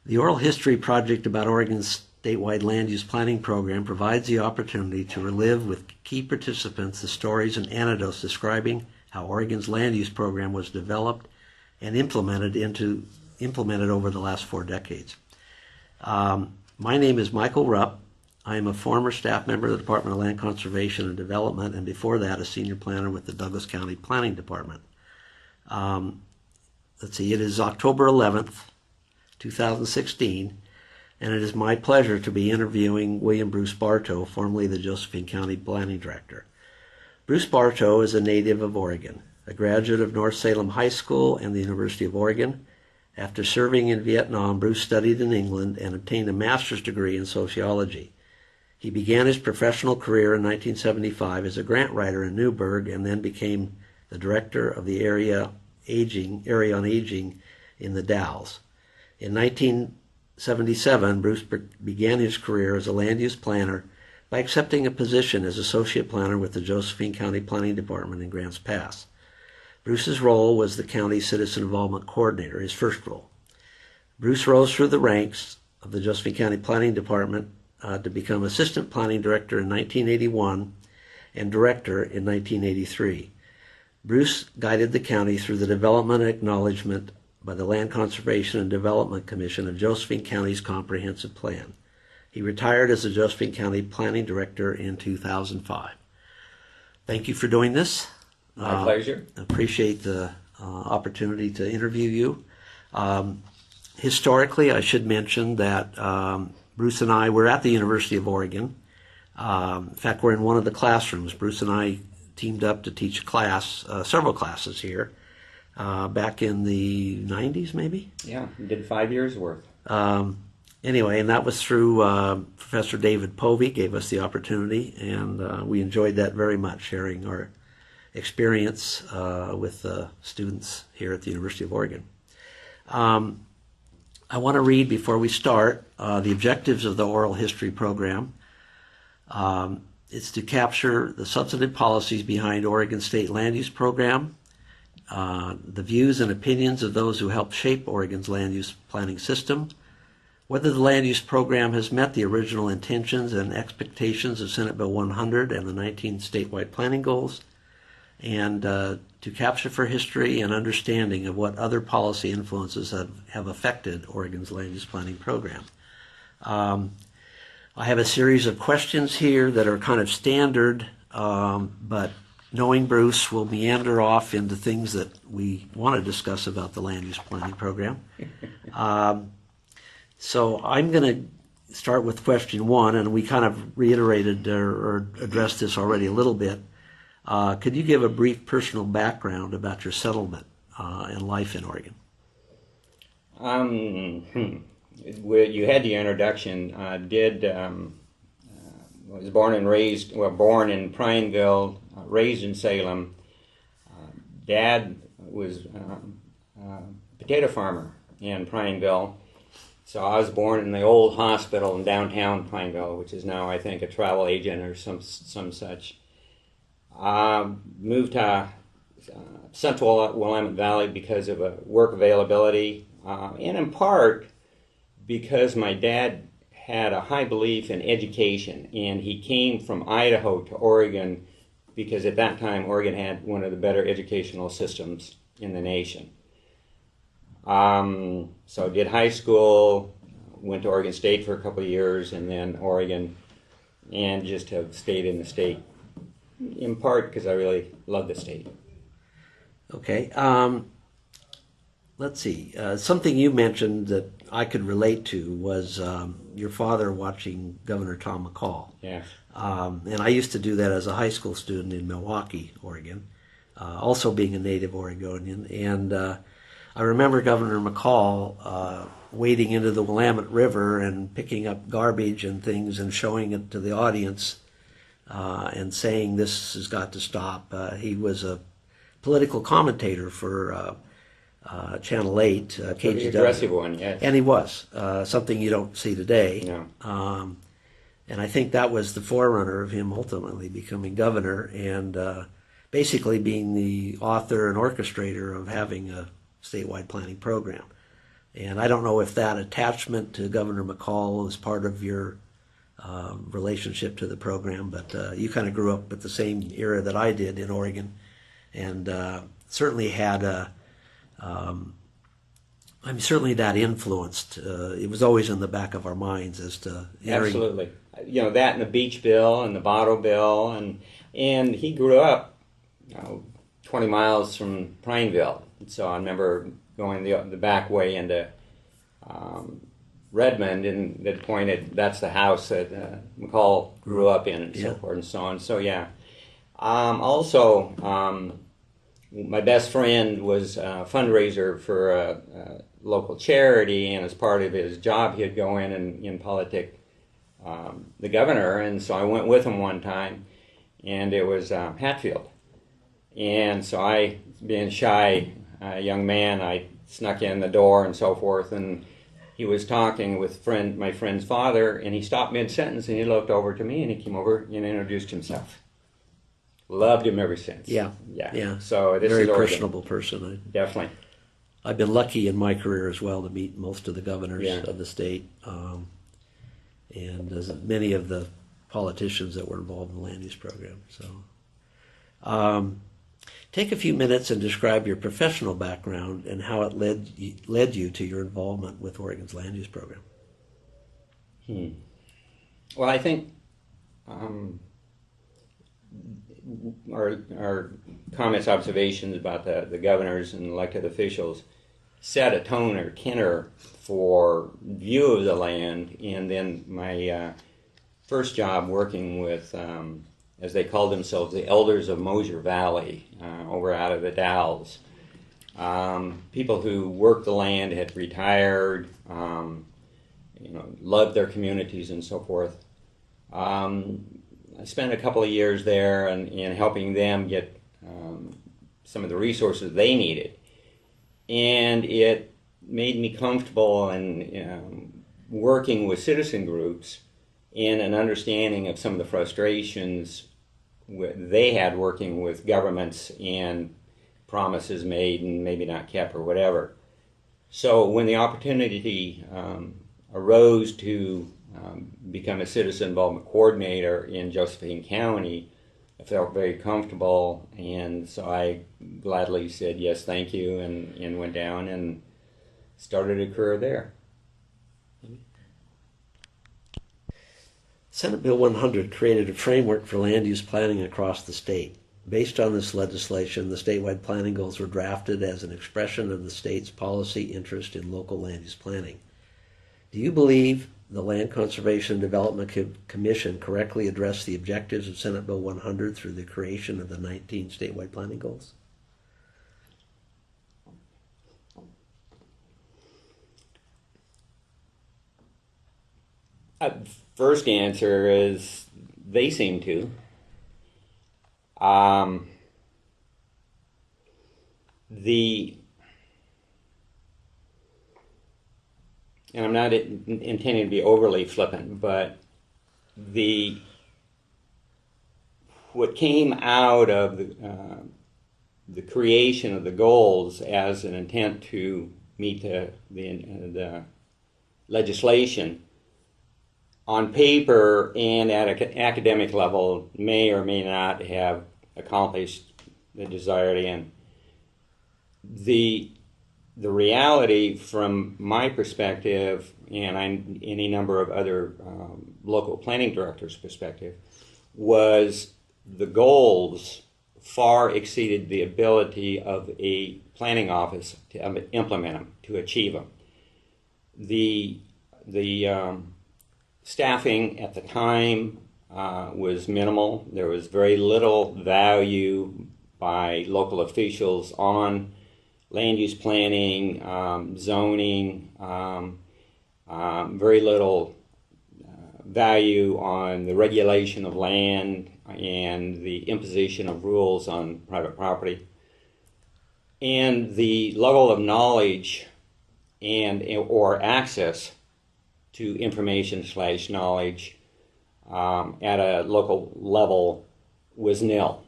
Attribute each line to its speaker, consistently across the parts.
Speaker 1: The Oral History Project about Oregon's statewide land use planning program provides the opportunity to relive with key participants the stories and anecdotes describing how Oregon's land use program was developed and implemented over the last 4 decades. My name is Michael Rupp. I am a former staff member of the Department of Land Conservation and Development, and before that, a senior planner with the Douglas County Planning Department. It is October 11th, 2016, and it is my pleasure to be interviewing William Bruce Bartow, formerly the Josephine County Planning Director. Bruce Bartow is a native of Oregon, a graduate of North Salem High School and the University of Oregon. After serving in Vietnam, Bruce studied in England and obtained a master's degree in sociology. He began his professional career in 1975 as a grant writer in Newburgh and then became the director of the Area on Aging in the Dalles. In 1977, Bruce began his career as a land use planner by accepting a position as associate planner with the Josephine County Planning Department in Grants Pass. Bruce's role was the county citizen involvement coordinator, his first role. Bruce rose through the ranks of the Josephine County Planning Department to become assistant planning director in 1981 and director in 1983. Bruce guided the county through the development and acknowledgement by the Land Conservation and Development Commission of Josephine County's comprehensive plan. He retired as the Josephine County Planning Director in 2005. Thank you for doing this.
Speaker 2: My pleasure.
Speaker 1: Appreciate the opportunity to interview you. Historically, I should mention that Bruce and I were at the University of Oregon. In fact, we're in one of the classrooms. Bruce and I teamed up to teach a class, several classes here, back in the 90s, maybe?
Speaker 2: Yeah, we did 5 years worth.
Speaker 1: Anyway, and that was through Professor David Povey gave us the opportunity, and we enjoyed that very much, sharing our experience with students here at the University of Oregon. I want to read before we start the objectives of the oral history program. It's to capture the substantive policies behind Oregon State Land Use Program, the views and opinions of those who helped shape Oregon's land use planning system, whether the land use program has met the original intentions and expectations of Senate Bill 100 and the 19 statewide planning goals, and to capture for history and understanding of what other policy influences have affected Oregon's land use planning program. I have a series of questions here that are kind of standard, but knowing Bruce, we'll meander off into things that we want to discuss about the land use planning program. So I'm going to start with question 1, and we kind of reiterated or addressed this already a little bit. Could you give a brief personal background about your settlement and life in Oregon?
Speaker 2: You had the introduction. Was born in Prineville, raised in Salem. Dad was a potato farmer in Prineville. So I was born in the old hospital in downtown Prineville, which is now, I think, a travel agent or some such. Moved to Central Willamette Valley because of work availability, and in part because my dad had a high belief in education, and he came from Idaho to Oregon because at that time Oregon had one of the better educational systems in the nation. So I did high school, went to Oregon State for a couple of years, and then Oregon, and just have stayed in the state, in part because I really love the state.
Speaker 1: Okay. Let's see. Something you mentioned that I could relate to was your father watching Governor Tom McCall.
Speaker 2: Yeah.
Speaker 1: And I used to do that as a high school student in Milwaukee, Oregon, also being a native Oregonian. And I remember Governor McCall wading into the Willamette River and picking up garbage and things and showing it to the audience and saying this has got to stop. He was a political commentator for Channel 8, KGW.
Speaker 2: Aggressive one, yes.
Speaker 1: And he was, something you don't see today.
Speaker 2: No.
Speaker 1: And I think that was the forerunner of him ultimately becoming governor and basically being the author and orchestrator of having a statewide planning program. And I don't know if that attachment to Governor McCall is part of your relationship to the program, but you kind of grew up at the same era that I did in Oregon, and certainly had certainly that influenced. It was always in the back of our minds as to hearing.
Speaker 2: Absolutely. You know, that and the Beach Bill and the Bartow Bill, and he grew up 20 miles from Prineville. So I remember going the back way into Redmond, and they pointed, that's the house that McCall grew up in, and so forth and so on. So yeah. My best friend was a fundraiser for a local charity, and as part of his job, he'd go in politic the governor, and so I went with him one time, and it was Hatfield. And so I, being shy young man, I snuck in the door and so forth, and he was talking with my friend's father, and he stopped mid-sentence, and he looked over to me, and he came over and introduced himself. Loved him ever since.
Speaker 1: Yeah.
Speaker 2: So this
Speaker 1: very
Speaker 2: is Oregon.
Speaker 1: personable person.
Speaker 2: Definitely.
Speaker 1: I've been lucky in my career as well to meet most of the governors of the state, and as many of the politicians that were involved in the land use program. So, take a few minutes and describe your professional background and how it led you to your involvement with Oregon's land use program.
Speaker 2: Well, I think our comments, observations about the governors and elected officials set a tone or tenor for view of the land. And then my first job working with, as they called themselves, the elders of Mosier Valley, over out of the Dalles. People who worked the land, had retired, loved their communities and so forth. I spent a couple of years there in helping them get some of the resources they needed. And it made me comfortable in working with citizen groups and an understanding of some of the frustrations they had working with governments and promises made and maybe not kept or whatever. So when the opportunity arose to become a citizen involvement coordinator in Josephine County, I felt very comfortable, and so I gladly said yes, thank you, and went down and started a career there.
Speaker 1: Senate Bill 100 created a framework for land use planning across the state. Based on this legislation, the statewide planning goals were drafted as an expression of the state's policy interest in local land use planning. Do you believe the Land Conservation and Development Commission correctly addressed the objectives of Senate Bill 100 through the creation of the 19 statewide planning goals?
Speaker 2: First answer is they seem to. And I'm not intending to be overly flippant, but what came out of the creation of the goals as an intent to meet the legislation on paper and at an academic level may or may not have accomplished the desired end. The reality from my perspective, and any number of other local planning directors' perspective, was the goals far exceeded the ability of a planning office to implement them, to achieve them. The staffing at the time was minimal. There was very little value by local officials on land use planning, zoning, very little value on the regulation of land and the imposition of rules on private property. And the level of knowledge or access to information/knowledge at a local level was nil.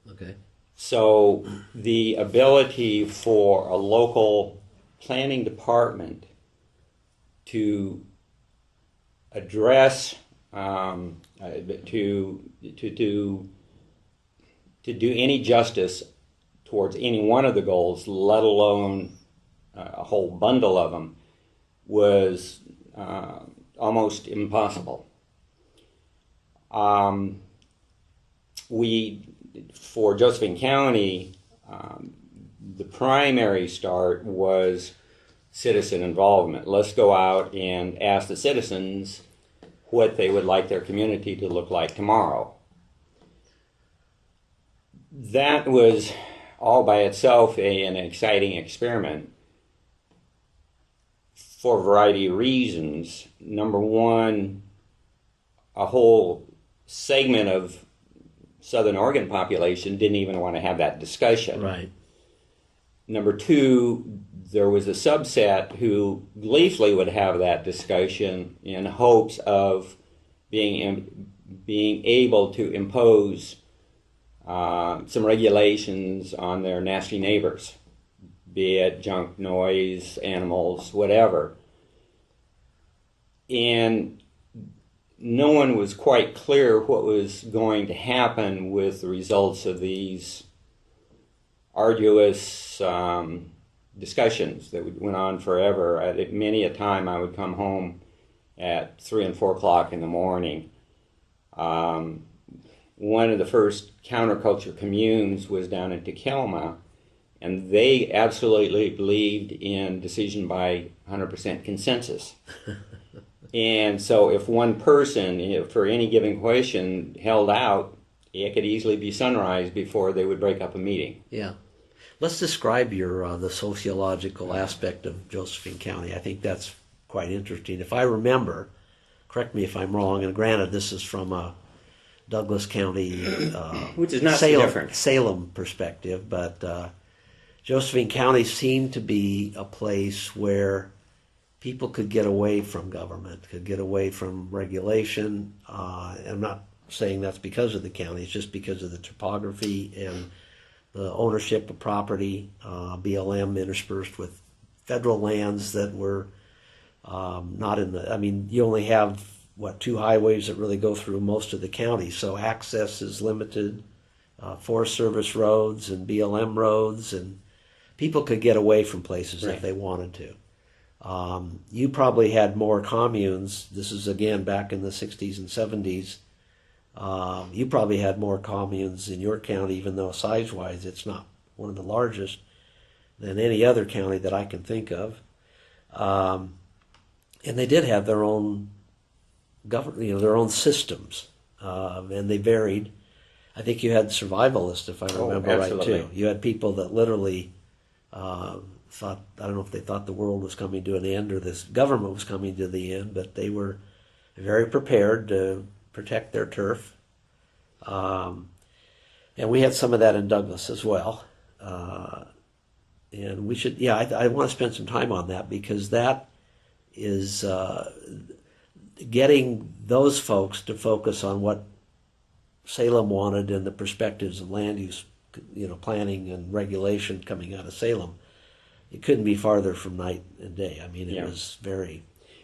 Speaker 1: Okay.
Speaker 2: So the ability for a local planning department to address, to do any justice towards any one of the goals, let alone a whole bundle of them, was almost impossible. For Josephine County, the primary start was citizen involvement. Let's go out and ask the citizens what they would like their community to look like tomorrow. That was all by itself an exciting experiment for a variety of reasons. Number one, a whole segment of Southern Oregon population didn't even want to have that discussion.
Speaker 1: Right.
Speaker 2: Number two, there was a subset who gleefully would have that discussion in hopes of being able to impose some regulations on their nasty neighbors, be it junk, noise, animals, whatever. And no one was quite clear what was going to happen with the results of these arduous discussions that went on forever. At many a time I would come home at 3 and 4 o'clock in the morning. One of the first counterculture communes was down in Takelma, and they absolutely believed in decision by 100% consensus. And so if one person, for any given question, held out, it could easily be sunrise before they would break up a meeting.
Speaker 1: Yeah. Let's describe the sociological aspect of Josephine County. I think that's quite interesting. If I remember, correct me if I'm wrong, and granted this is from a Douglas County,
Speaker 2: which is not so different,
Speaker 1: Salem perspective, but Josephine County seemed to be a place where people could get away from government, could get away from regulation. I'm not saying that's because of the county, it's just because of the topography and the ownership of property, BLM interspersed with federal lands that were not in the, I mean, you only have, 2 highways that really go through most of the county, so access is limited, Forest Service roads and BLM roads, and people could get away from places if they wanted to. You probably had more communes, this is again back in the 60s and 70s, you probably had more communes in your county, even though size-wise it's not one of the largest, than any other county that I can think of. And they did have their own government, their own systems, and they varied. I think you had survivalists, if I remember right, too. You had people that literally thought, I don't know if they thought the world was coming to an end or this government was coming to the end, but they were very prepared to protect their turf. And we had some of that in Douglas as well. And we should, I want to spend some time on that, because that is getting those folks to focus on what Salem wanted and the perspectives of land use, planning and regulation coming out of Salem. It couldn't be farther from night and day. I mean, it was very...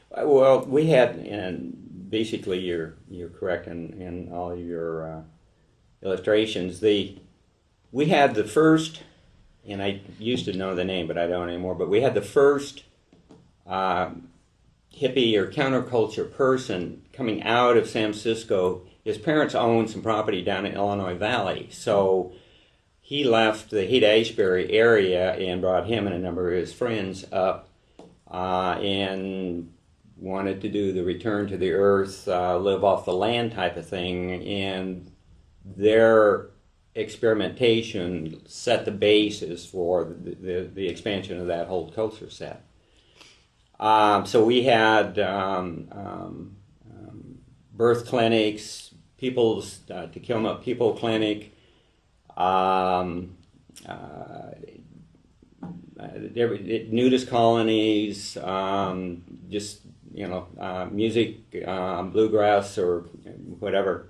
Speaker 2: Well, we had, and basically you're correct in all your illustrations. We had the first, and I used to know the name, but I don't anymore, but we had the first hippie or counterculture person coming out of San Francisco. His parents owned some property down in Illinois Valley, so he left the Haight-Ashbury area and brought him and a number of his friends up and wanted to do the return to the earth, live off the land type of thing, and their experimentation set the basis for the expansion of that whole culture set. So we had birth clinics, Takelma People Clinic, nudist colonies, just, music, bluegrass or whatever.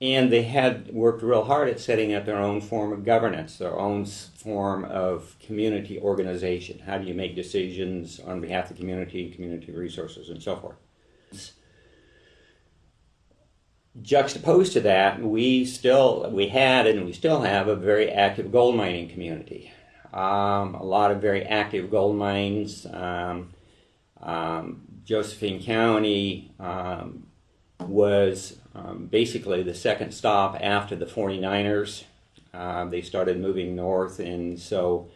Speaker 2: And they had worked real hard at setting up their own form of governance, their own form of community organization. How do you make decisions on behalf of the community resources, and so forth? Juxtaposed to that, we had and we still have a very active gold mining community. A lot of very active gold mines. Josephine County was basically the second stop after the 49ers. They started moving north, and so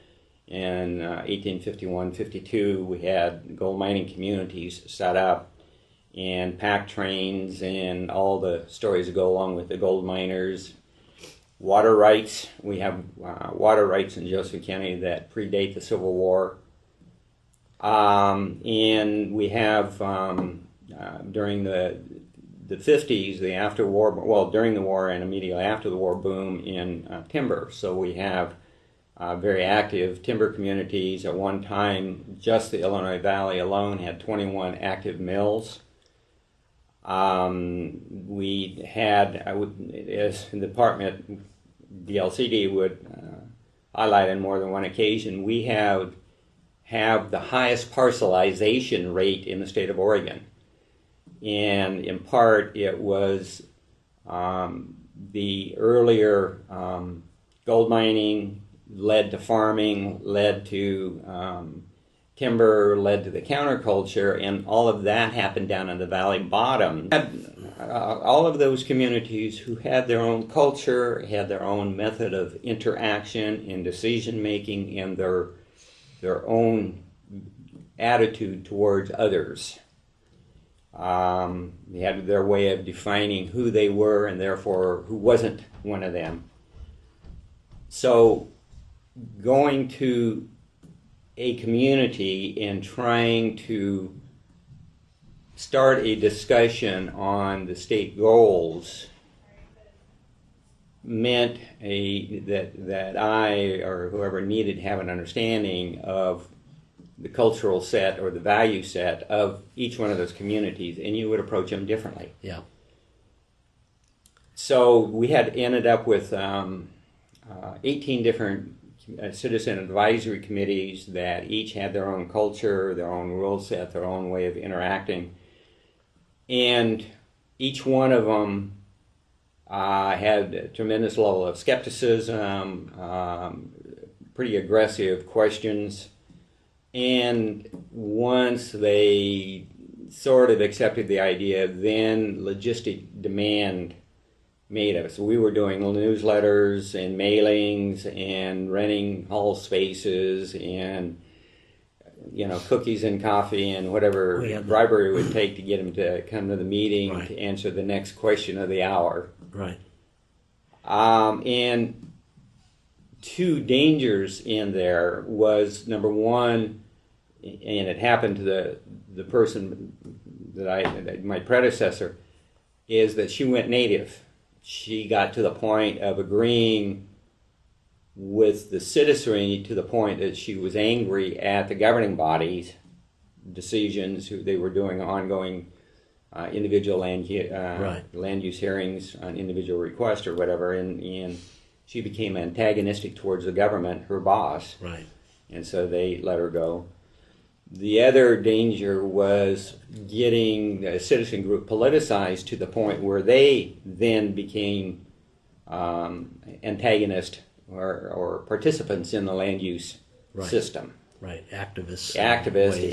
Speaker 2: in 1851-52 we had gold mining communities set up, and pack trains and all the stories that go along with the gold miners. Water rights. We have water rights in Josephine County that predate the Civil War. And we have, during the 50s, the after-war, well, during the war and immediately after the war, boom in timber. So we have very active timber communities. At one time, just the Illinois Valley alone had 21 active mills. We had, as the department, the LCD would highlight on more than one occasion, we have the highest parcelization rate in the state of Oregon. And in part, it was the earlier gold mining led to farming, led to timber, led to the counterculture, and all of that happened down in the valley bottom. All of those communities who had their own culture, had their own method of interaction and decision making, and their own attitude towards others. They had their way of defining who they were and therefore who wasn't one of them. So going to a community and trying to start a discussion on the state goals meant that I or whoever needed to have an understanding of the cultural set or the value set of each one of those communities, and you would approach them differently.
Speaker 1: Yeah.
Speaker 2: So we had ended up with 18 different citizen advisory committees that each had their own culture, their own rule set, their own way of interacting. And each one of them had a tremendous level of skepticism, pretty aggressive questions. And once they sort of accepted the idea, then logistic demand made of it. So we were doing newsletters and mailings and renting hall spaces and, cookies and coffee and whatever bribery it would take to get them to come to the meeting, right, to answer the next question of the hour.
Speaker 1: Right.
Speaker 2: And two dangers in there was, number one, and it happened to the person that my predecessor, is that she went native. She got to the point of agreeing with the citizenry to the point that she was angry at the governing bodies' decisions, who they were doing ongoing individual land use hearings on individual request or whatever, and she became antagonistic towards the government, her boss.
Speaker 1: Right.
Speaker 2: And so they let her go. The other danger was getting a citizen group politicized to the point where they then became antagonists or participants in the land use system.
Speaker 1: Right, activists,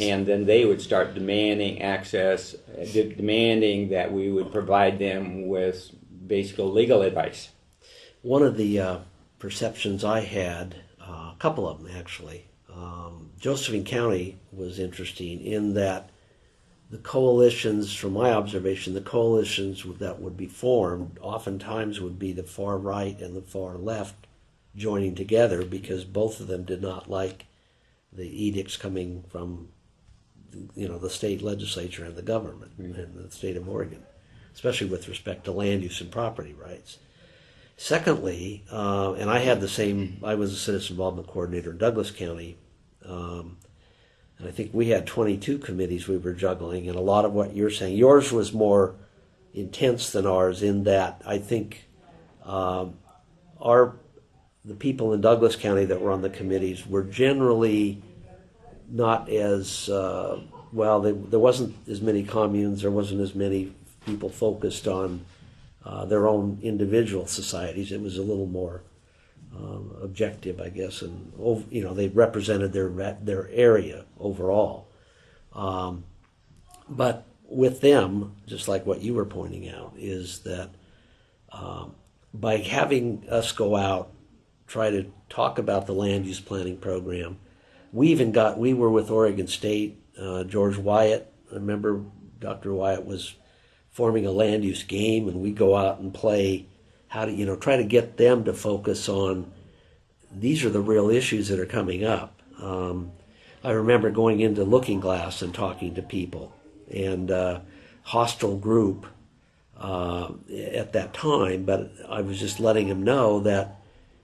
Speaker 2: and then they would start demanding access, demanding that we would provide them with basic legal advice.
Speaker 1: One of the perceptions I had, a couple of them actually, Josephine County was interesting in that the coalitions, from my observation, the coalitions that would be formed oftentimes would be the far right and the far left joining together, because both of them did not like the edicts coming from the state legislature and the government in the state of Oregon, especially with respect to land use and property rights. Secondly, and I had I was a citizen involvement coordinator in Douglas County, and I think we had 22 committees we were juggling, and a lot of what you're saying, yours was more intense than ours in that I think the people in Douglas County that were on the committees were generally not as well. There wasn't as many communes. There wasn't as many people focused on their own individual societies. It was a little more objective, I guess, and they represented their area overall. But with them, just like what you were pointing out, is that by having us go out, try to talk about the land use planning program, we were with Oregon State, George Wyatt. I remember Dr. Wyatt was forming a land use game, and we go out and play how to, try to get them to focus on these are the real issues that are coming up. I remember going into Looking Glass and talking to people, and hostile group at that time, but I was just letting them know that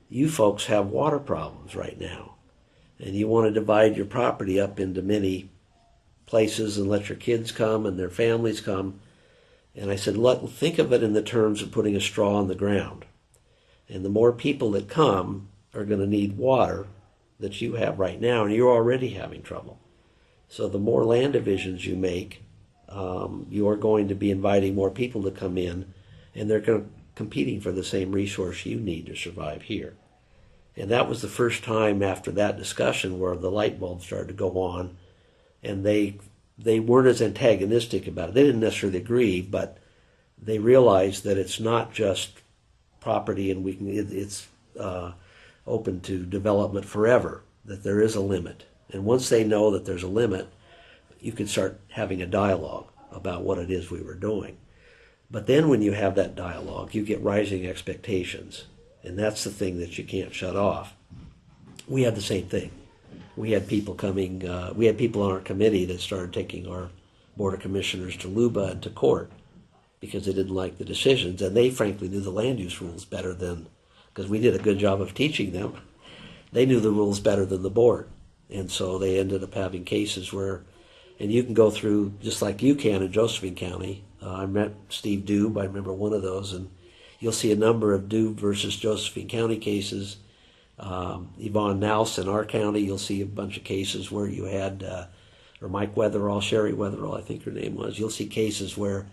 Speaker 1: you folks have water problems right now, and you want to divide your property up into many places and let your kids come and their families come. And I said, think of it in the terms of putting a straw on the ground. And the more people that come are going to need water that you have right now, and you're already having trouble. So the more land divisions you make, you are going to be inviting more people to come in, and they're competing for the same resource you need to survive here. And that was the first time after that discussion where the light bulb started to go on, and they weren't as antagonistic about it. They didn't necessarily agree, but they realized that it's not just property and it's open to development forever, that there is a limit. And once they know that there's a limit, you can start having a dialogue about what it is we were doing. But then when you have that dialogue, you get rising expectations, and that's the thing that you can't shut off. We had the same thing. We had people coming, we had people on our committee that started taking our Board of Commissioners to LUBA and to court because they didn't like the decisions, and they frankly knew the land use rules better than, because we did a good job of teaching them, they knew the rules better than the board. And so they ended up having cases where, and you can go through, just like you can in Josephine County. I met Steve Dube, I remember one of those, and you'll see a number of Dube versus Josephine County cases. Yvonne Nouse in our county, you'll see a bunch of cases where you had, or Mike Weatherall, Sherry Weatherall, I think her name was. You'll see cases where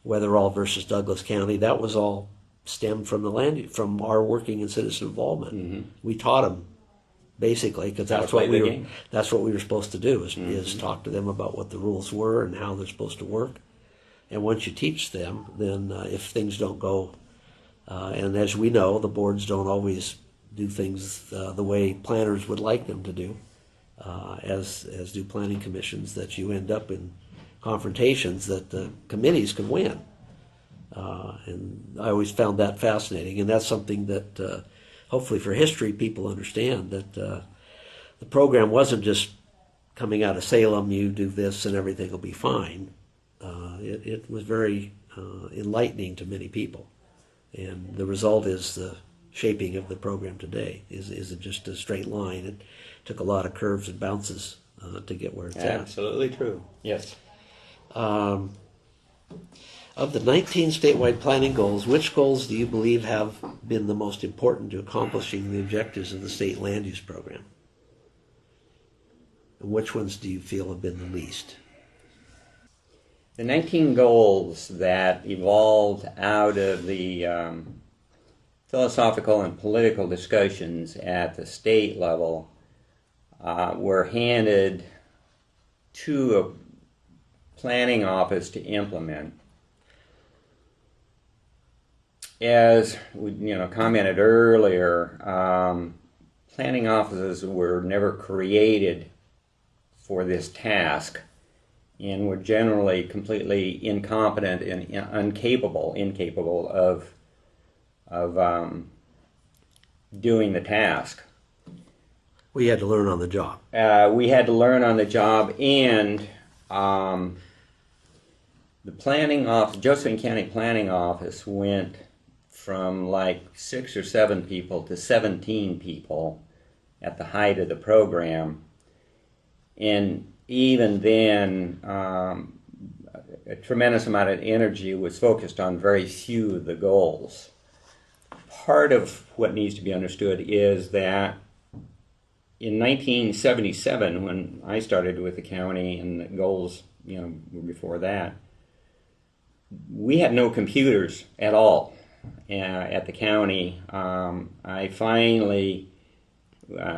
Speaker 1: Weatherall versus Douglas County, that was all stemmed from from our working and citizen involvement. Mm-hmm. We taught them basically because that's what we were supposed to do is talk to them about what the rules were and how they're supposed to work. And once you teach them, then if things don't go, and as we know, the boards don't always do things the way planners would like them to do, as do planning commissions, that you end up in confrontations that the committees can win. And I always found that fascinating, and that's something that hopefully for history people understand, that the program wasn't just coming out of Salem, you do this and everything will be fine. It was very enlightening to many people, and the result is the shaping of the program today isn't just a straight line. It took a lot of curves and bounces to get where it's at.
Speaker 2: Absolutely true. Yes.
Speaker 1: Of the 19 statewide planning goals, which goals do you believe have been the most important to accomplishing the objectives of the state land use program? And which ones do you feel have been the least?
Speaker 2: The 19 goals that evolved out of the philosophical and political discussions at the state level were handed to a planning office to implement. As we commented earlier, planning offices were never created for this task and were generally completely incompetent and incapable of doing the task.
Speaker 1: We had to learn on the job.
Speaker 2: We had to learn on the job, and the planning office, Josephine County Planning Office, went from like 6 or 7 people to 17 people at the height of the program. And even then, a tremendous amount of energy was focused on very few of the goals. Part of what needs to be understood is that in 1977, when I started with the county, and the goals, were before that, we had no computers at all at the county. I finally,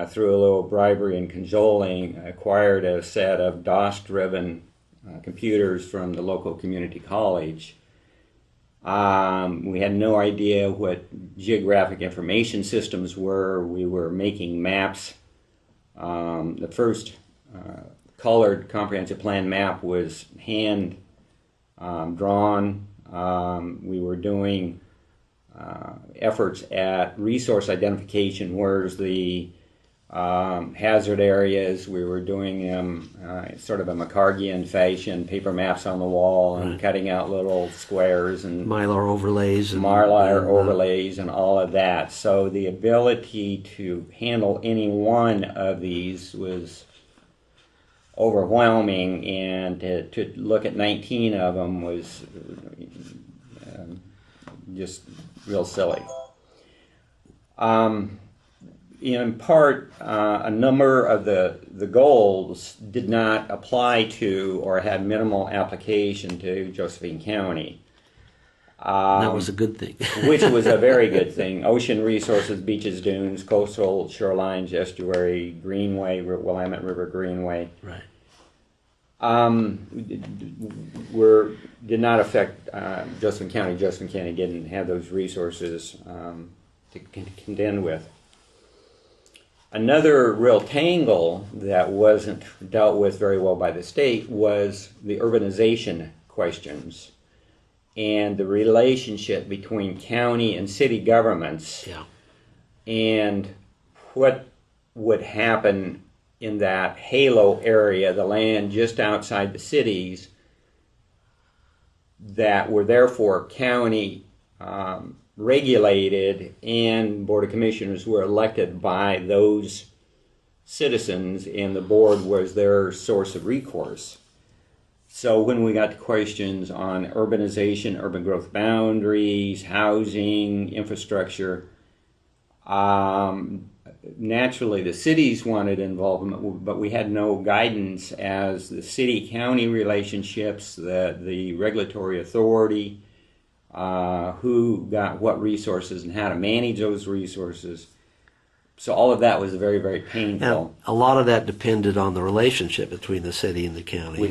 Speaker 2: through a little bribery and cajoling, acquired a set of DOS-driven computers from the local community college. We had no idea what geographic information systems were. We were making maps. The first colored comprehensive plan map was hand drawn. We were doing efforts at resource identification. Where's the hazard areas? We were doing them sort of a McCargian fashion, paper maps on the wall and cutting out little squares and
Speaker 1: Mylar overlays and
Speaker 2: overlays and all of that. So the ability to handle any one of these was overwhelming, and to look at 19 of them was just real silly. In part, a number of the goals did not apply to or had minimal application to Josephine County.
Speaker 1: that was a good thing.
Speaker 2: Which was a very good thing. Ocean resources, beaches, dunes, coastal shorelines, estuary, greenway, Willamette River Greenway.
Speaker 1: Right.
Speaker 2: Did not affect Josephine County. Josephine County didn't have those resources to contend with. Another real tangle that wasn't dealt with very well by the state was the urbanization questions and the relationship between county and city governments, and what would happen in that halo area, the land just outside the cities, that were therefore county regulated, and Board of Commissioners were elected by those citizens, and the board was their source of recourse. So when we got to questions on urbanization, urban growth boundaries, housing, infrastructure, naturally the cities wanted involvement, but we had no guidance as the city-county relationships, the regulatory authority, who got what resources and how to manage those resources. So all of that was very, very painful.
Speaker 1: Now, a lot of that depended on the relationship between the city and the county.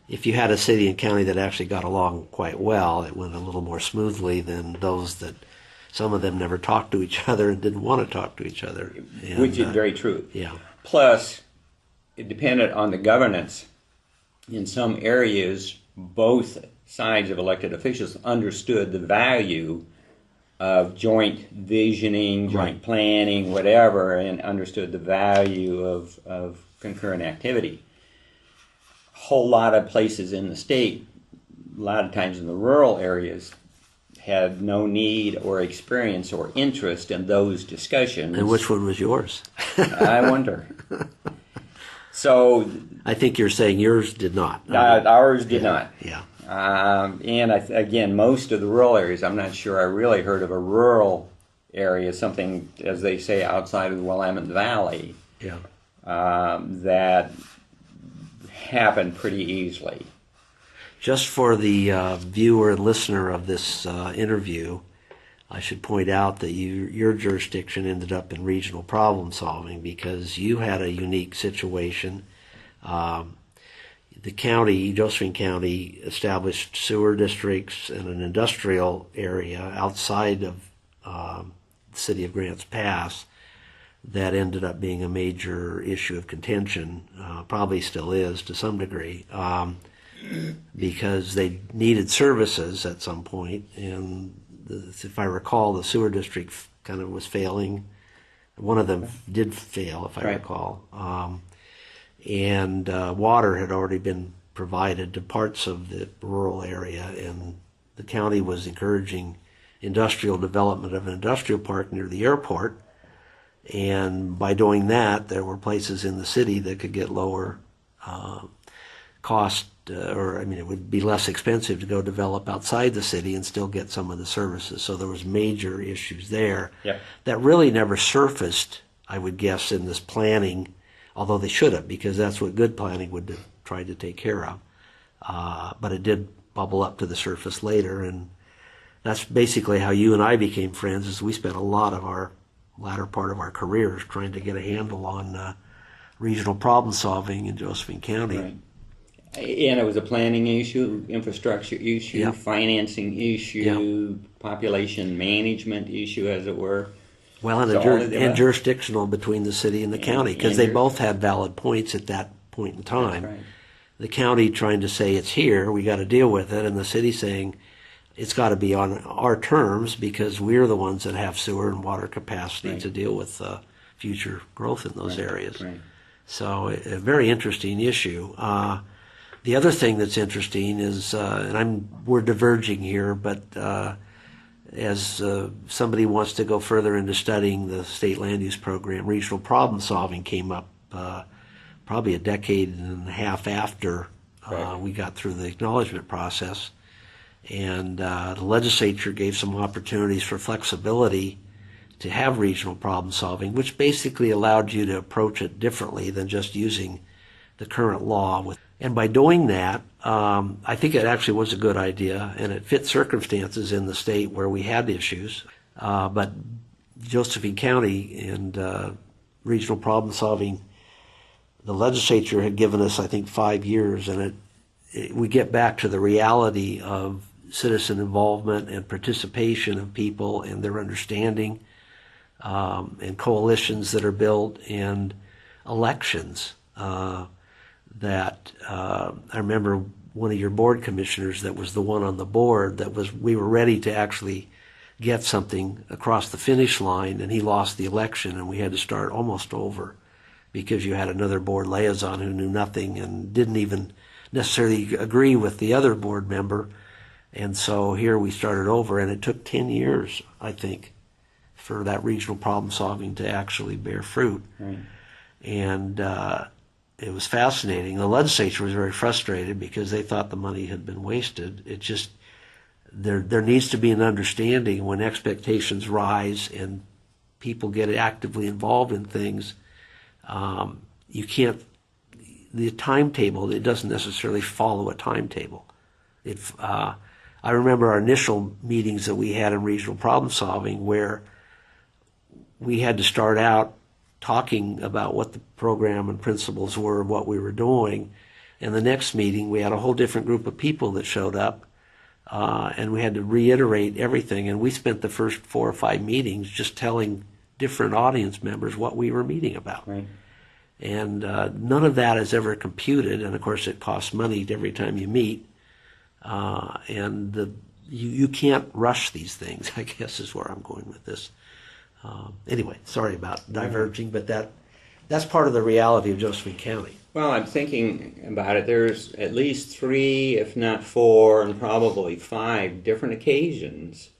Speaker 1: If you had a city and county that actually got along quite well, it went a little more smoothly than those that some of them never talked to each other and didn't want to talk to each other. And,
Speaker 2: which is very true.
Speaker 1: Yeah.
Speaker 2: Plus, it depended on the governance. In some areas, both sides of elected officials understood the value of joint visioning, joint planning, whatever, and understood the value of concurrent activity. A whole lot of places in the state, a lot of times in the rural areas, had no need or experience or interest in those discussions.
Speaker 1: And which one was yours?
Speaker 2: I wonder. So
Speaker 1: I think you're saying yours did not.
Speaker 2: Ours did not.
Speaker 1: Yeah.
Speaker 2: And again, most of the rural areas, I'm not sure I really heard of a rural area, something, as they say, outside of the Willamette Valley, that happened pretty easily.
Speaker 1: Just for the viewer and listener of this interview, I should point out that your jurisdiction ended up in regional problem solving because you had a unique situation. The county, Josephine County, established sewer districts and an industrial area outside of the city of Grants Pass that ended up being a major issue of contention, probably still is to some degree, because they needed services at some point, and if I recall, the sewer district kind of was failing. One of them did fail, if I recall. And water had already been provided to parts of the rural area, and the county was encouraging industrial development of an industrial park near the airport, and by doing that, there were places in the city that could get lower cost it would be less expensive to go develop outside the city and still get some of the services. So there was major issues there that really never surfaced, I would guess, in this planning, although they should have, because that's what good planning would have tried to take care of. But it did bubble up to the surface later, and that's basically how you and I became friends, is we spent a lot of our latter part of our careers trying to get a handle on regional problem solving in Josephine County.
Speaker 2: Right. And it was a planning issue, infrastructure issue, financing issue, population management issue, as it were.
Speaker 1: Well, and jurisdictional between the city and the county, because they both had valid points at that point in time.
Speaker 2: That's right.
Speaker 1: The county trying to say it's here, we got to deal with it, and the city saying it's got to be on our terms because we're the ones that have sewer and water capacity to deal with future growth in those areas. Right. So a very interesting issue. The other thing that's interesting is, and we're diverging here, but as somebody wants to go further into studying the state land use program, regional problem solving came up probably a decade and a half after we got through the acknowledgement process. And the legislature gave some opportunities for flexibility to have regional problem solving, which basically allowed you to approach it differently than just using the current law. And by doing that, I think it actually was a good idea, and it fit circumstances in the state where we had issues. But Josephine County and regional problem solving, the legislature had given us, I think, 5 years, and we get back to the reality of citizen involvement and participation of people and their understanding, and coalitions that are built, and elections. That I remember one of your board commissioners that was the one on the board we were ready to actually get something across the finish line, and he lost the election, and we had to start almost over because you had another board liaison who knew nothing and didn't even necessarily agree with the other board member. And so here we started over, and it took 10 years, I think, for that regional problem solving to actually bear fruit. Right. And it was fascinating. The legislature was very frustrated because they thought the money had been wasted. It just, there needs to be an understanding when expectations rise and people get actively involved in things. You can't, the timetable, it doesn't necessarily follow a timetable. I remember our initial meetings that we had in regional problem solving where we had to start out talking about what the program and principles were of what we were doing. And the next meeting, we had a whole different group of people that showed up, and we had to reiterate everything. And we spent the first 4 or 5 meetings just telling different audience members what we were meeting about. Right. And none of that is ever computed, and of course it costs money every time you meet. You can't rush these things, I guess is where I'm going with this. Anyway, sorry about diverging, but that's part of the reality of Josephine County.
Speaker 2: Well, I'm thinking about it. There's at least 3, if not 4, and probably 5 different occasions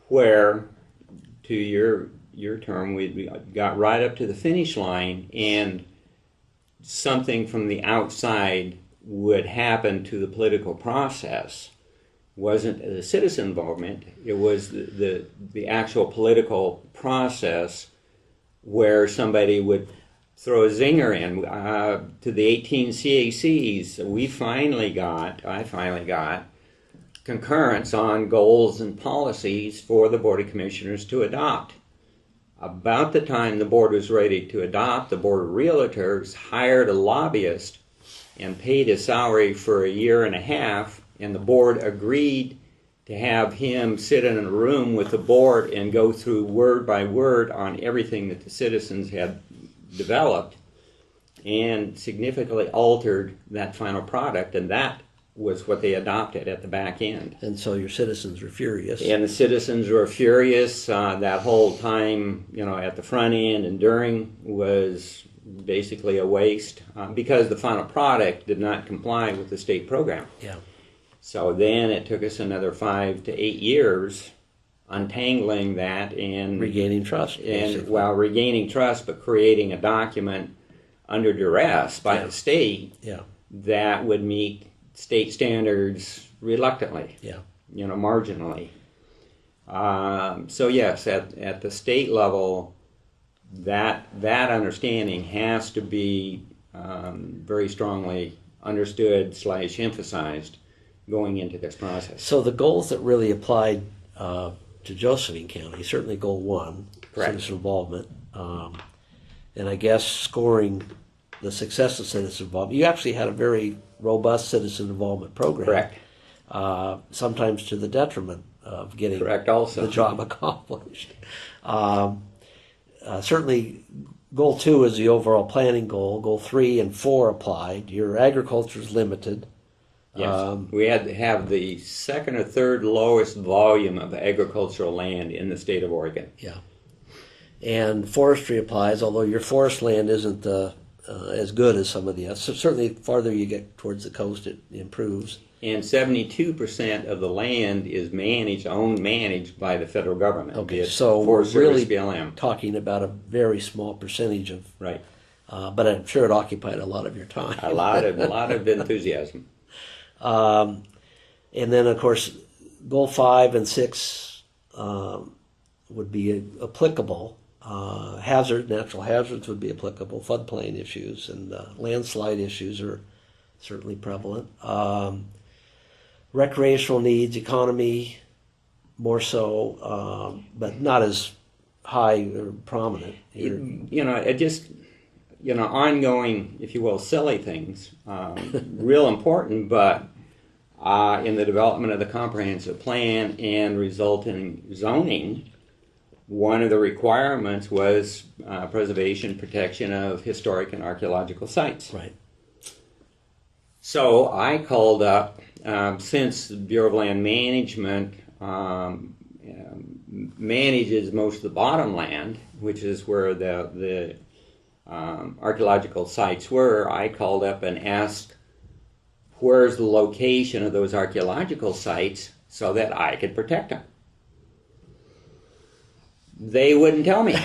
Speaker 2: where, to your term, we got right up to the finish line, and something from the outside would happen to the political process. Wasn't the citizen involvement, it was the actual political process where somebody would throw a zinger in. To the 18 CACs, I finally got concurrence on goals and policies for the Board of Commissioners to adopt. About the time the board was ready to adopt, the Board of Realtors hired a lobbyist and paid his salary for a year and a half, and the board agreed to have him sit in a room with the board and go through word by word on everything that the citizens had developed, and significantly altered that final product, and that was what they adopted at the back end.
Speaker 1: And so your citizens were furious.
Speaker 2: And the citizens were furious. That whole time, at the front end and during was basically a waste because the final product did not comply with the state program.
Speaker 1: Yeah.
Speaker 2: So then it took us another 5 to 8 years untangling that and
Speaker 1: regaining trust.
Speaker 2: Regaining trust, but creating a document under duress by the state.
Speaker 1: Yeah.
Speaker 2: that would meet state standards reluctantly,
Speaker 1: Yeah.
Speaker 2: marginally. So yes, at the state level, that understanding has to be very strongly understood / emphasized going into this process.
Speaker 1: So the goals that really applied to Josephine County, certainly goal 1,
Speaker 2: Correct.
Speaker 1: citizen involvement, and I guess scoring the success of citizen involvement. You actually had a very robust citizen involvement program.
Speaker 2: Correct.
Speaker 1: Sometimes to the detriment of getting
Speaker 2: Correct also.
Speaker 1: the job accomplished. Certainly, goal 2 is the overall planning goal. Goal 3 and 4 applied. Your agriculture is limited.
Speaker 2: Yes. We had to have the second or third lowest volume of agricultural land in the state of Oregon.
Speaker 1: Yeah. And forestry applies, although your forest land isn't as good as some of the others. So certainly, the farther you get towards the coast, it improves.
Speaker 2: And 72% of the land is managed by the federal government.
Speaker 1: Okay,
Speaker 2: Be it
Speaker 1: so we're
Speaker 2: Forest Service,
Speaker 1: really
Speaker 2: BLM.
Speaker 1: talking about a very small percentage of,
Speaker 2: Right.
Speaker 1: but I'm sure it occupied a lot of your time.
Speaker 2: A lot of enthusiasm.
Speaker 1: And then, of course, goal 5 and 6 would be applicable. Natural hazards would be applicable. Floodplain issues and landslide issues are certainly prevalent. Recreational needs, economy, more so, but not as high or prominent.
Speaker 2: It just, ongoing, if you will, silly things, real important, but in the development of the comprehensive plan and resulting zoning, one of the requirements was preservation, protection of historic and archaeological sites.
Speaker 1: Right.
Speaker 2: So I called up, since the Bureau of Land Management manages most of the bottom land, which is where the archaeological sites were, I called up and asked, where's the location of those archaeological sites so that I could protect them? They wouldn't tell me.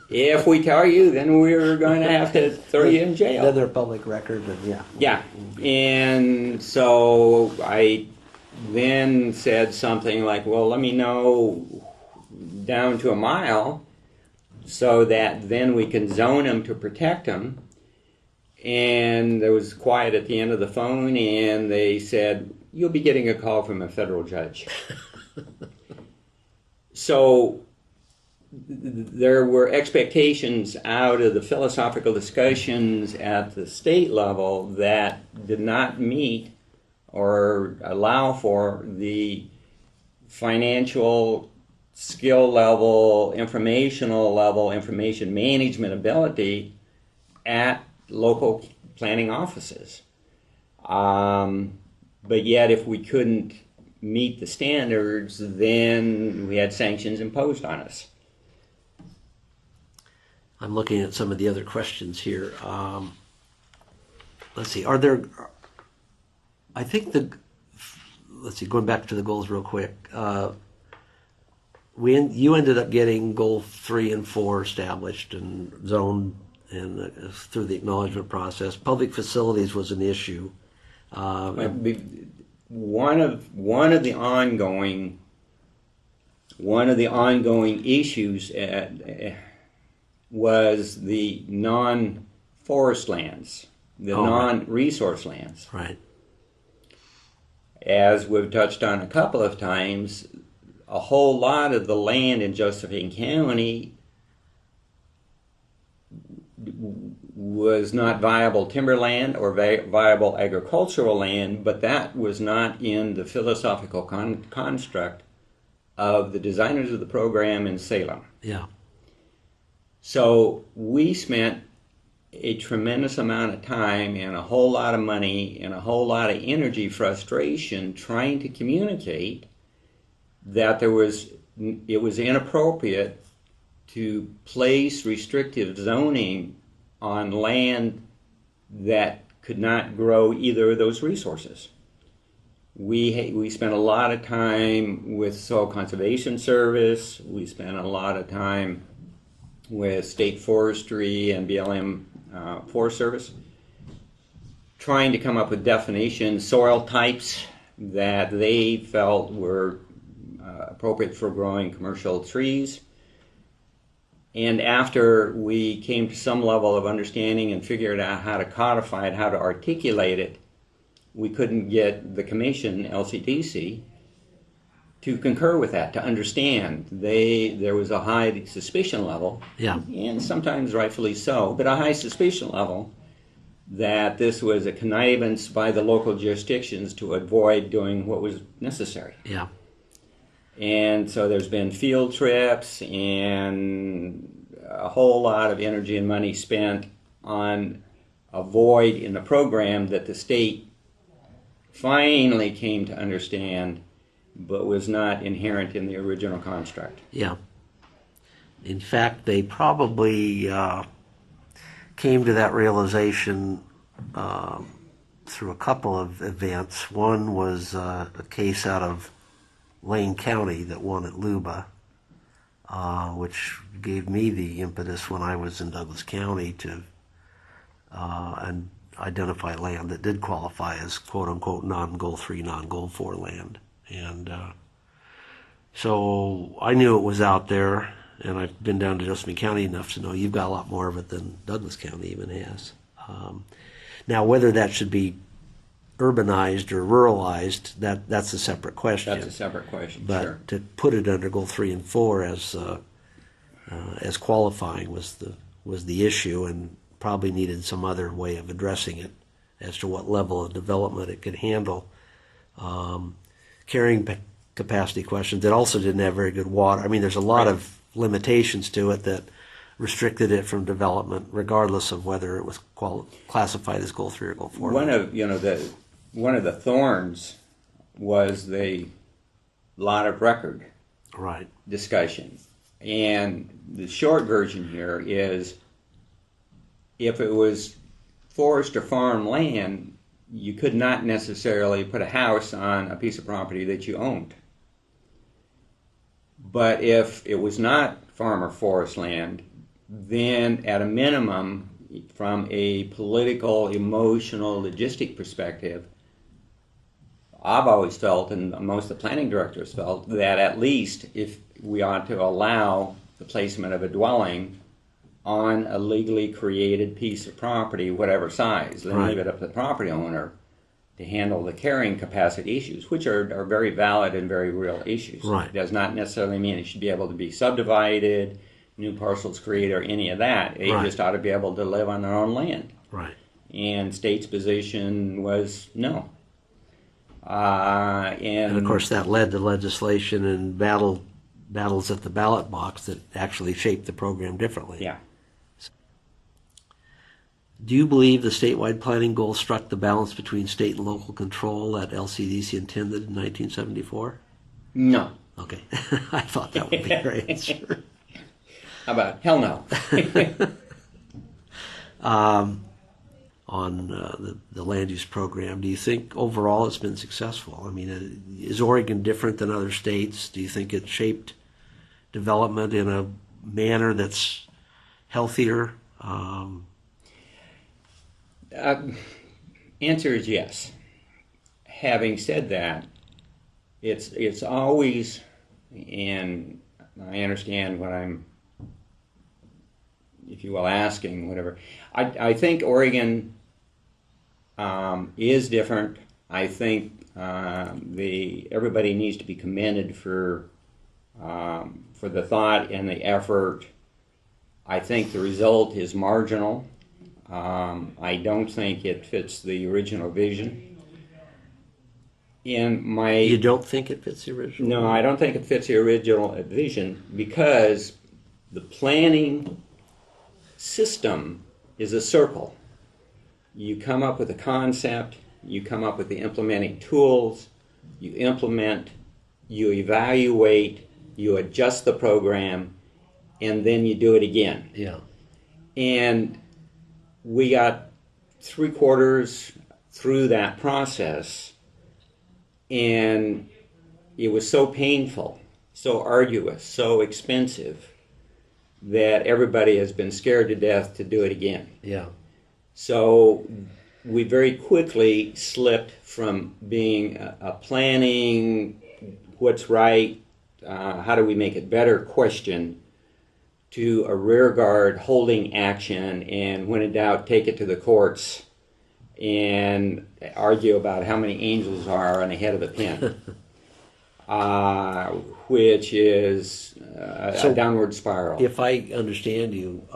Speaker 2: If we tell you, then we're going to have to throw you in jail.
Speaker 1: Then they're public record, and yeah.
Speaker 2: Yeah, and so I then said something like, well, let me know down to a mile so that then we can zone them to protect them. And there was quiet at the end of the phone, and they said, you'll be getting a call from a federal judge. So there were expectations out of the philosophical discussions at the state level that did not meet or allow for the financial skill level, information management ability at local planning offices. But yet if we couldn't meet the standards, then we had sanctions imposed on us.
Speaker 1: I'm looking at some of the other questions here. Let's see. Going back to the goals real quick. You ended up getting goal 3 and 4 established and zoned and through the acknowledgement process. Public facilities was an issue.
Speaker 2: One of the ongoing issues was the non-forest lands, the non-resource lands.
Speaker 1: Right.
Speaker 2: As we've touched on a couple of times, a whole lot of the land in Josephine County was not viable timberland or viable agricultural land, but that was not in the philosophical construct of the designers of the program in Salem.
Speaker 1: Yeah.
Speaker 2: So we spent a tremendous amount of time and a whole lot of money and a whole lot of energy, frustration, trying to communicate that it was inappropriate to place restrictive zoning on land that could not grow either of those resources. We spent a lot of time with Soil Conservation Service. We spent a lot of time with State Forestry and BLM Forest Service, trying to come up with definitions, soil types that they felt were appropriate for growing commercial trees. And after we came to some level of understanding and figured out how to codify it, how to articulate it, we couldn't get the commission, LCDC, to concur with that, to understand. There was a high suspicion level,
Speaker 1: Yeah.
Speaker 2: and sometimes rightfully so, but a high suspicion level that this was a connivance by the local jurisdictions to avoid doing what was necessary.
Speaker 1: Yeah.
Speaker 2: And so there's been field trips and a whole lot of energy and money spent on a void in the program that the state finally came to understand, but was not inherent in the original construct.
Speaker 1: Yeah. In fact, they probably came to that realization through a couple of events. One was a case out of Lane County that won at Luba, which gave me the impetus when I was in Douglas County to and identify land that did qualify as quote-unquote non-Goal 3, non-Goal 4 land. And so I knew it was out there, and I've been down to Josephine County enough to know you've got a lot more of it than Douglas County even has. Now, whether that should be urbanized or ruralized, that's a separate question.
Speaker 2: That's a separate question,
Speaker 1: But
Speaker 2: sure.
Speaker 1: to put it under Goal 3 and 4 as qualifying was the issue, and probably needed some other way of addressing it as to what level of development it could handle. Carrying capacity questions. It also didn't have very good water. I mean, there's a lot of limitations to it that restricted it from development, regardless of whether it was classified as Goal 3 or Goal 4.
Speaker 2: One of the thorns was the lot of record
Speaker 1: Right.
Speaker 2: discussion. And the short version here is, if it was forest or farm land, you could not necessarily put a house on a piece of property that you owned. But if it was not farm or forest land, then at a minimum, from a political, emotional, logistic perspective, I've always felt, and most of the planning directors felt, that at least if we ought to allow the placement of a dwelling on a legally created piece of property, whatever size, then
Speaker 1: Right.
Speaker 2: leave it up to the property owner to handle the carrying capacity issues, which are very valid and very real issues.
Speaker 1: Right.
Speaker 2: It does not necessarily mean it should be able to be subdivided, new parcels created, or any of that. They
Speaker 1: Right.
Speaker 2: just ought to be able to live on their own land.
Speaker 1: Right.
Speaker 2: And state's position was no.
Speaker 1: And of course, that led to legislation and battles at the ballot box that actually shaped the program differently.
Speaker 2: Yeah.
Speaker 1: Do you believe the statewide planning goal struck the balance between state and local control that LCDC intended in 1974?
Speaker 2: No.
Speaker 1: Okay. I thought that would be your answer.
Speaker 2: How about hell no?
Speaker 1: On the land use program, do you think overall it's been successful? I mean, is Oregon different than other states? Do you think it shaped development in a manner that's healthier?
Speaker 2: Answer is yes. Having said that, it's always, and I understand what I'm, if you will, asking, whatever. I think Oregon is different. I think everybody needs to be commended for the thought and the effort. I think the result is marginal. I don't think it fits the original vision.
Speaker 1: You don't think it fits the original?
Speaker 2: No, I don't think it fits the original vision, because the planning system is a circle. You come up with a concept, you come up with the implementing tools, you implement, you evaluate, you adjust the program, and then you do it again.
Speaker 1: Yeah.
Speaker 2: And we got 3/4 through that process, and it was so painful, so arduous, so expensive, that everybody has been scared to death to do it again.
Speaker 1: Yeah.
Speaker 2: So we very quickly slipped from being a planning, what's right, how do we make it better question, to a rearguard holding action, and when in doubt, take it to the courts and argue about how many angels are on the head of a pin, which is a downward spiral.
Speaker 1: If I understand you,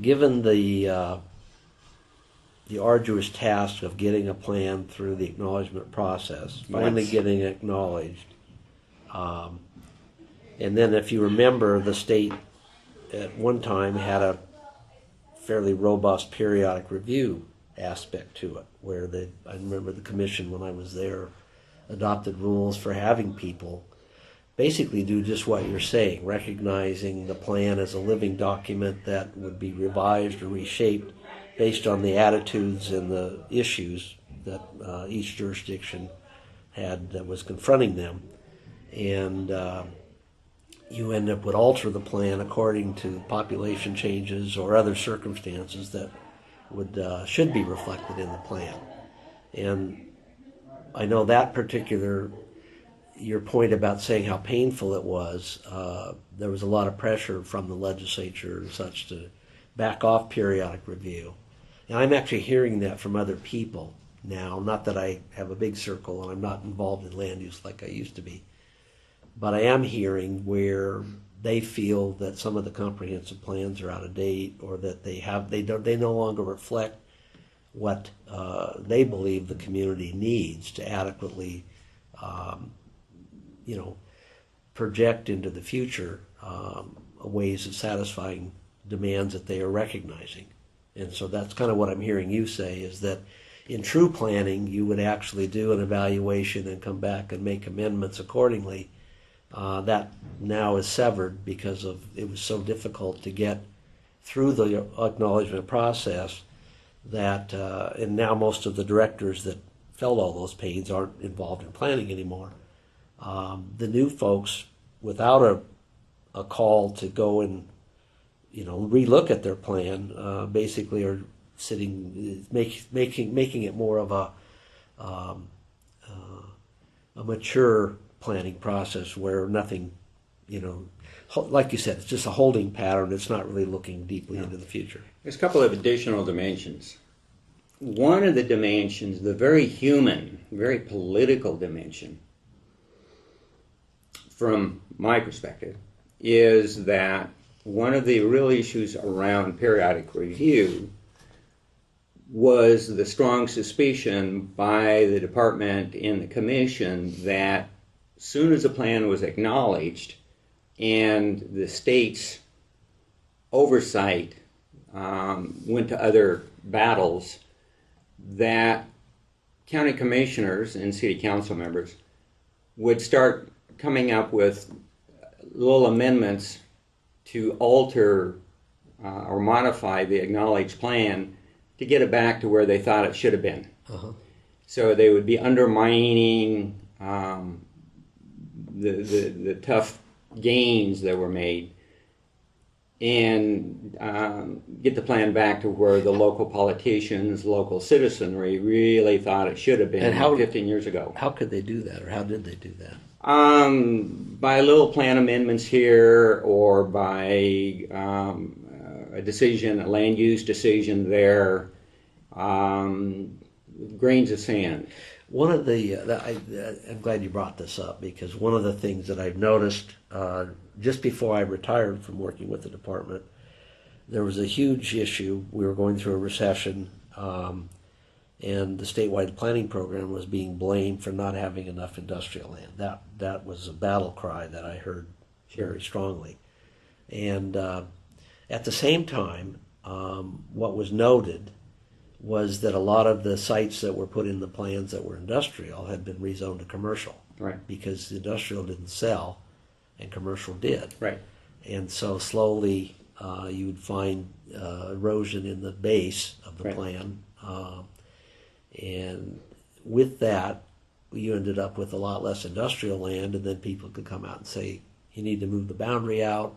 Speaker 1: given the arduous task of getting a plan through the acknowledgement process, finally getting it acknowledged, and then if you remember, the state at one time had a fairly robust periodic review aspect to it, where I remember the commission when I was there adopted rules for having people basically do just what you're saying, recognizing the plan as a living document that would be revised or reshaped based on the attitudes and the issues that each jurisdiction had that was confronting them. And you would alter the plan according to population changes or other circumstances that should be reflected in the plan. And I know that particular, your point about saying how painful it was, there was a lot of pressure from the legislature and such to back off periodic review. And I'm actually hearing that from other people now, not that I have a big circle and I'm not involved in land use like I used to be, but I am hearing where they feel that some of the comprehensive plans are out of date, or that they no longer reflect what they believe the community needs to adequately project into the future ways of satisfying demands that they are recognizing. And so that's kind of what I'm hearing you say, is that in true planning, you would actually do an evaluation and come back and make amendments accordingly. That now is severed because it was so difficult to get through the acknowledgement process that, and now most of the directors that felt all those pains aren't involved in planning anymore. The new folks, without a call to go and relook at their plan, basically are making it more of a mature planning process where nothing, like you said, it's just a holding pattern. It's not really looking deeply into the future.
Speaker 2: There's a couple of additional dimensions. One of the dimensions, the very human, very political dimension, from my perspective, is that one of the real issues around periodic review was the strong suspicion by the department and the commission that as soon as the plan was acknowledged and the state's oversight went to other battles, that county commissioners and city council members would start coming up with little amendments to alter or modify the acknowledged plan to get it back to where they thought it should have been. Uh-huh. So they would be undermining the tough gains that were made, and get the plan back to where the local politicians, local citizenry really thought it should have been 15 years ago.
Speaker 1: How could they do that, or how did they do that?
Speaker 2: By little plan amendments here, or by a decision, a land use decision there, grains of sand.
Speaker 1: One of I'm glad you brought this up, because one of the things that I've noticed just before I retired from working with the department, there was a huge issue. We were going through a recession, and the statewide planning program was being blamed for not having enough industrial land. That was a battle cry that I heard very strongly. And at the same time, what was noted was that a lot of the sites that were put in the plans that were industrial had been rezoned to commercial.
Speaker 2: Right.
Speaker 1: Because the industrial didn't sell and commercial did.
Speaker 2: Right.
Speaker 1: And so slowly you would find erosion in the base of the
Speaker 2: right.
Speaker 1: plan. And with that, you ended up with a lot less industrial land, and then people could come out and say, you need to move the boundary out.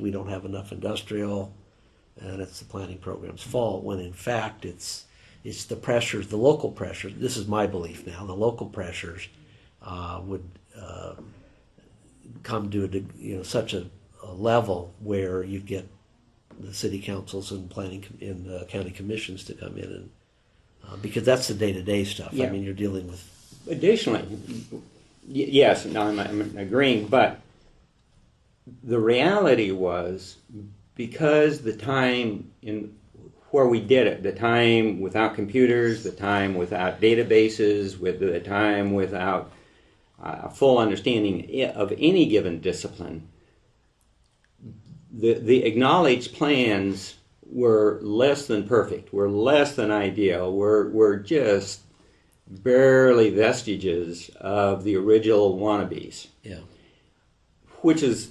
Speaker 1: We don't have enough industrial. and it's the planning program's fault, when in fact it's the pressures, the local pressures. This is my belief now. The local pressures would come to such a level where you get the city councils and planning and county commissions to come in, and because that's the day-to-day stuff.
Speaker 2: Yeah.
Speaker 1: I mean, you're dealing with.
Speaker 2: Additionally, yes, no, I'm agreeing, but the reality was, because the time in where we did it, the time without computers, the time without databases, with the time without a full understanding of any given discipline, the acknowledged plans were less than perfect, were less than ideal, were just barely vestiges of the original wannabes.
Speaker 1: Yeah.
Speaker 2: Which is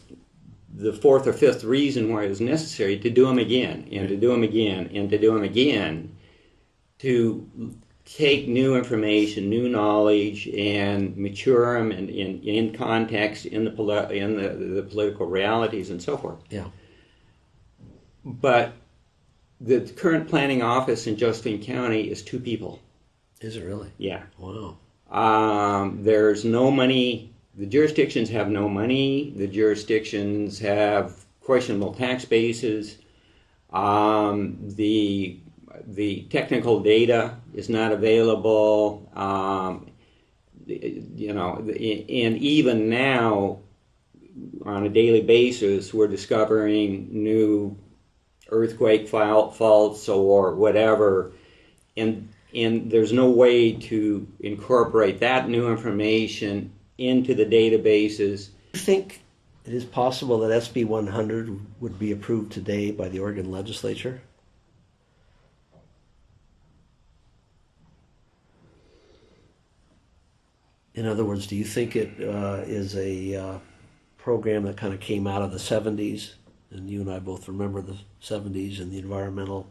Speaker 2: the fourth or fifth reason why it was necessary to do them again, and to do them again, and to do them again, to take new information, new knowledge, and mature them in context, in the political realities, and so forth.
Speaker 1: Yeah.
Speaker 2: But the current planning office in Josephine County is 2 people.
Speaker 1: Is it really?
Speaker 2: Yeah.
Speaker 1: Wow.
Speaker 2: There's no money. The jurisdictions have no money. The jurisdictions have questionable tax bases. The technical data is not available. And even now, on a daily basis, we're discovering new earthquake faults or whatever, and there's no way to incorporate that new information into the databases.
Speaker 1: Do you think it is possible that SB 100 would be approved today by the Oregon legislature? In other words, do you think it is a program that kind of came out of the 70s? And you and I both remember the 70s and the environmental,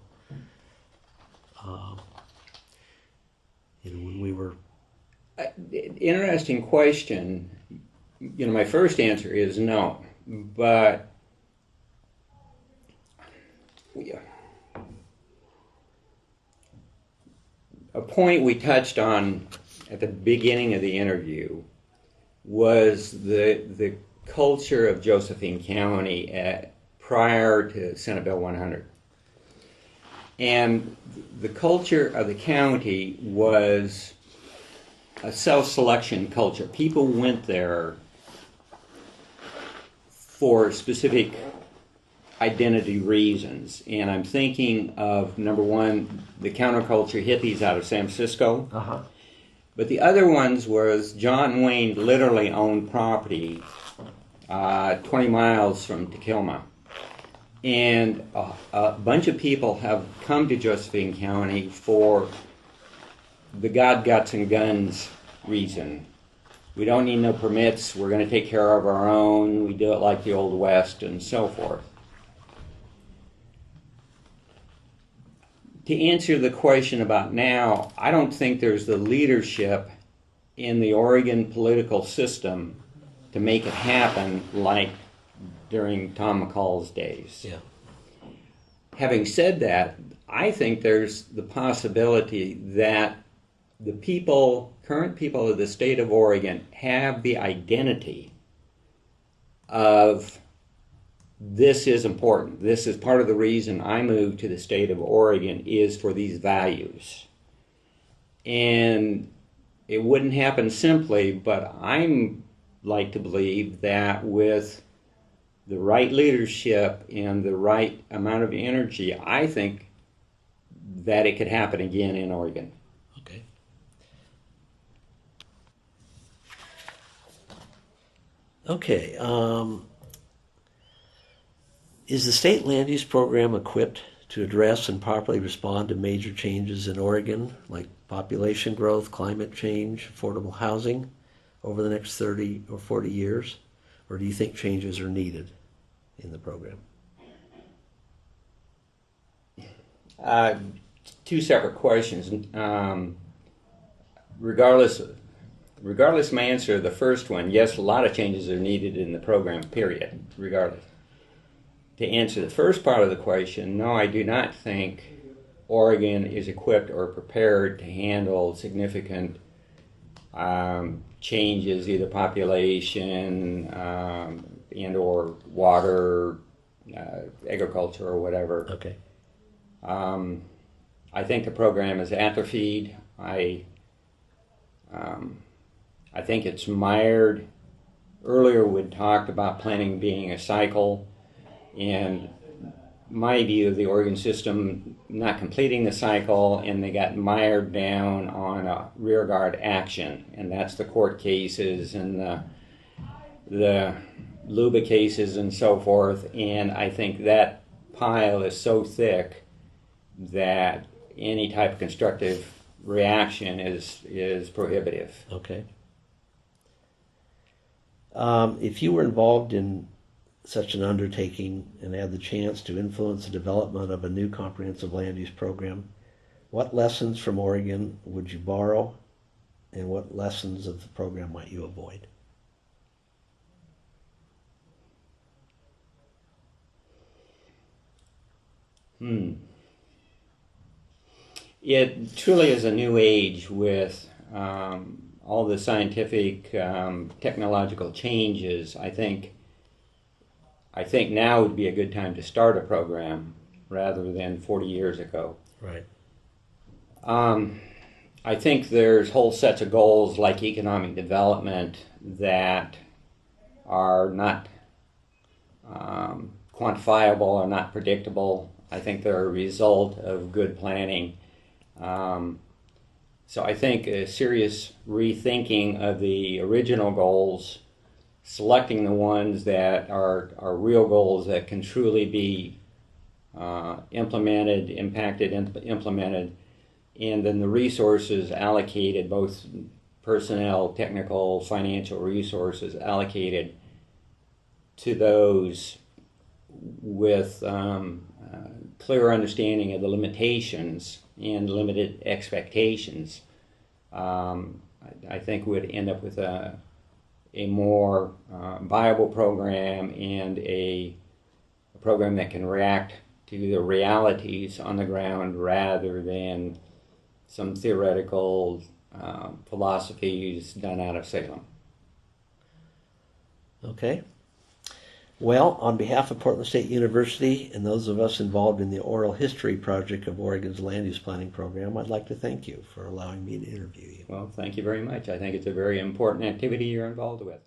Speaker 1: when we were...
Speaker 2: Interesting question. My first answer is no. But a point we touched on at the beginning of the interview was the culture of Josephine County prior to Senate Bill 100. And the culture of the county was a self-selection culture. People went there for specific identity reasons. And I'm thinking of, number one, the counterculture hippies out of San Francisco.
Speaker 1: Uh-huh.
Speaker 2: But the other ones was John Wayne literally owned property 20 miles from Tequila. And a bunch of people have come to Josephine County for the God, guts, and guns reason. We don't need no permits. We're going to take care of our own. We do it like the Old West and so forth. To answer the question about now, I don't think there's the leadership in the Oregon political system to make it happen like during Tom McCall's days.
Speaker 1: Yeah.
Speaker 2: Having said that, I think there's the possibility that the current people of the state of Oregon have the identity of this is important. This is part of the reason I moved to the state of Oregon is for these values. And it wouldn't happen simply, but I'm like to believe that with the right leadership and the right amount of energy, I think that it could happen again in Oregon.
Speaker 1: Okay. Okay. Is the state land use program equipped to address and properly respond to major changes in Oregon, like population growth, climate change, affordable housing, over the next 30 or 40 years? Or do you think changes are needed in the program?
Speaker 2: Two separate questions. Regardless of my answer to the first one, yes, a lot of changes are needed in the program, period, regardless. to answer the first part of the question, no, I do not think Oregon is equipped or prepared to handle significant changes, either population and or water, agriculture, or whatever.
Speaker 1: Okay.
Speaker 2: I think the program is atrophied. I think it's mired. Earlier we'd talked about planning being a cycle, and my view of the Oregon system not completing the cycle, and they got mired down on a rearguard action, and that's the court cases and the LUBA cases and so forth, and I think that pile is so thick that any type of constructive reaction is prohibitive.
Speaker 1: Okay. If you were involved in such an undertaking and had the chance to influence the development of a new comprehensive land use program, what lessons from Oregon would you borrow, and what lessons of the program might you avoid?
Speaker 2: It truly is a new age with all the scientific, technological changes. I think now would be a good time to start a program rather than 40 years ago.
Speaker 1: Right.
Speaker 2: I think there's whole sets of goals like economic development that are not quantifiable or not predictable. I think they're a result of good planning. So I think a serious rethinking of the original goals, selecting the ones that are real goals that can truly be implemented, and then the resources allocated, both personnel, technical, financial resources allocated to those with clear understanding of the limitations and limited expectations, I think would end up with a more viable program and a program that can react to the realities on the ground rather than some theoretical philosophies done out of Salem.
Speaker 1: Okay. Well, on behalf of Portland State University and those of us involved in the oral history project of Oregon's land use planning program, I'd like to thank you for allowing me to interview you.
Speaker 2: Well, thank you very much. I think it's a very important activity you're involved with.